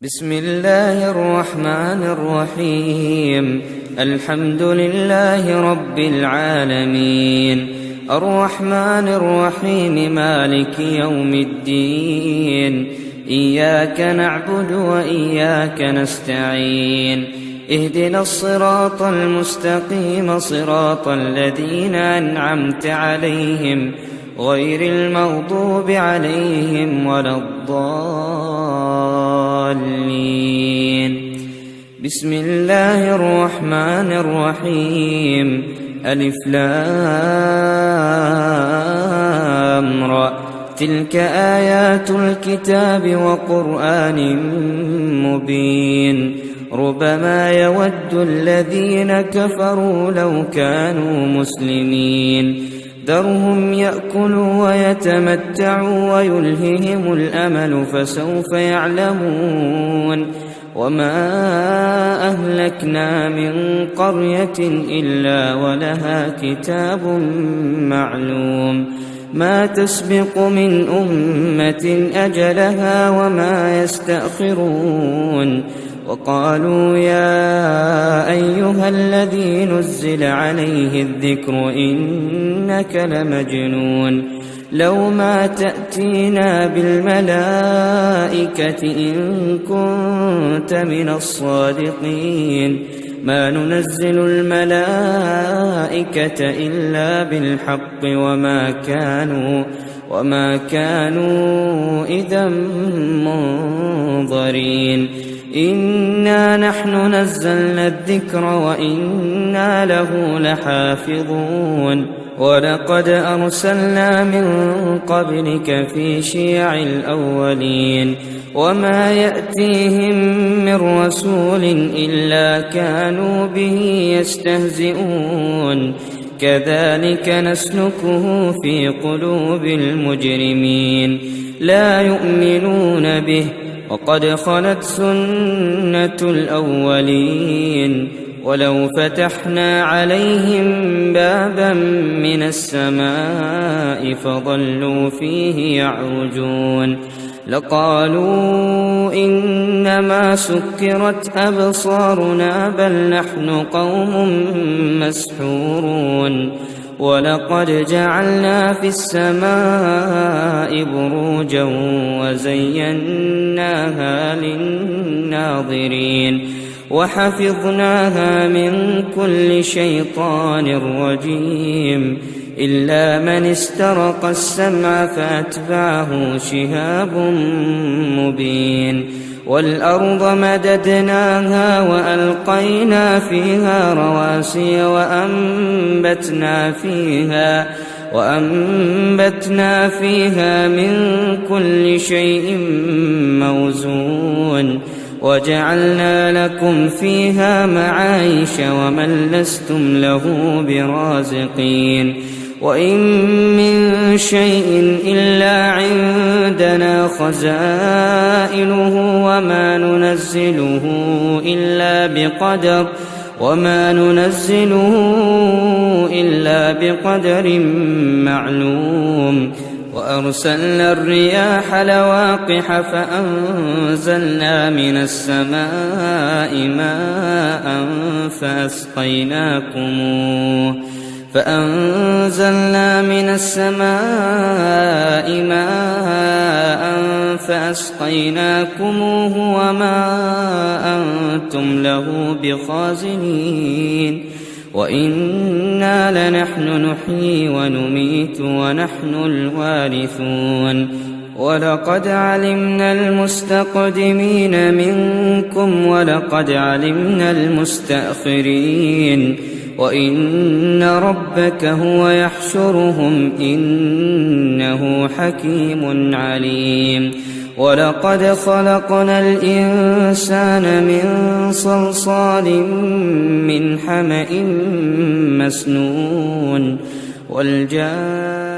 بسم الله الرحمن الرحيم. الحمد لله رب العالمين، الرحمن الرحيم، مالك يوم الدين. إياك نعبد وإياك نستعين، اهدنا الصراط المستقيم، صراط الذين أنعمت عليهم غير المغضوب عليهم ولا الضالين. بسم الله الرحمن الرحيم. ألف لام را، تلك آيات الكتاب وقرآن مبين. ربما يود الذين كفروا لو كانوا مسلمين، ذرهم يأكلوا ويتمتعوا ويلههم الأمل فسوف يعلمون. وما أهلكنا من قرية إلا ولها كتاب معلوم، ما تسبق من أمة أجلها وما يستأخرون. وقالوا يا أيها الذي نزل عليه الذكر إنك لمجنون، لو ما تأتينا بالملائكة إن كنت من الصادقين. ما ننزل الملائكة إلا بالحق وما كانوا إذا منظرين. إنا نحن نزلنا الذكر وإنا له لحافظون. ولقد أرسلنا من قبلك في شيع الأولين، وما يأتيهم من رسول إلا كانوا به يستهزئون. كذلك نسلكه في قلوب المجرمين، لا يؤمنون به، وقد خلت سنة الأولين. ولو فتحنا عليهم بابا من السماء فظلوا فيه يعرجون لقالوا إنما سكرت أبصارنا بل نحن قوم مسحورون. ولقد جعلنا في السماء بروجا وزيناها للناظرين وحفظناها من كل شيطان رجيم، إلا من استرق السمع فأتبعه شهاب مبين. والأرض مددناها وألقينا فيها رواسي وأنبتنا فيها من كل شيء موزون. وجعلنا لكم فيها معايش ومن لستم له برازقين. وإن من شيء إلا عندنا خزائنه وما ننزله إلا بقدر معلوم. وأرسلنا الرياح لواقح فأنزلنا من السماء ماء فأسقيناكموه وما أنتم له بخازنين. وإنا لنحن نحيي ونميت ونحن الوارثون. ولقد علمنا المستقدمين منكم ولقد علمنا المستأخرين. وإن ربك هو يحشرهم إنه حكيم عليم. ولقد خلقنا الإنسان من صلصال من حمأ مسنون. والجان